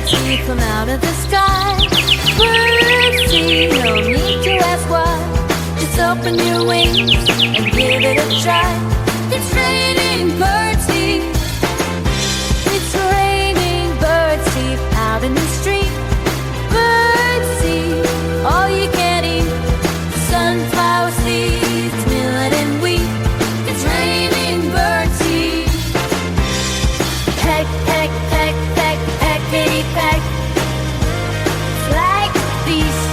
birdseed from out of the sky. Birdseed, no need to ask why. Just open your wings and give it a try. It's raining birdseed. It's raining birdseed out in the street. Birdseed, all you can eat. Sunflower seeds, millet and wheat. It's raining birdseed. Peck, peck, peck, peck, peckety peck. Like a feast.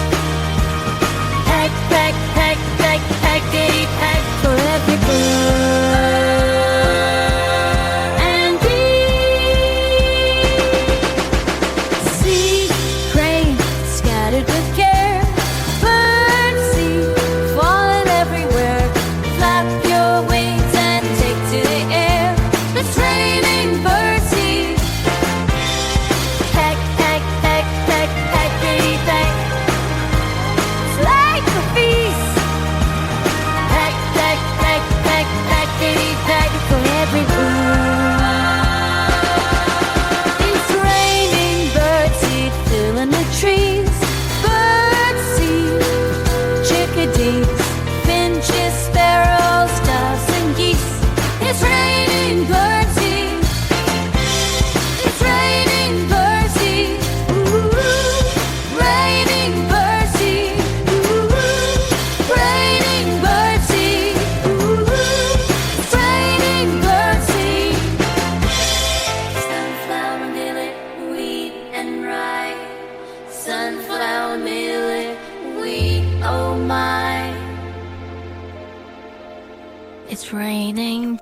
Peck, peck, peck, peck, peckety peck for every bird and bee. Seed, grain, scattered with care. Birdseed, falling everywhere. Flap your wings and take to the air. It's raining birdseed. Peck, peck, peck, peck, peckety peck. It's like a feast. Peck, peck, peck, peck, peckety peck for every bird. It's raining birdseed filling the trees. Birdseed, chickadees, finches, sparrows, doves and geese. It's raining birdseed. It's raining birdseed. Ooh, raining birdseed. Ooh, raining birdseed. Ooh, it's raining birdseed. Sunflower, millet, wheat and rye. Sunflower, millet, wheat, oh my. It's raining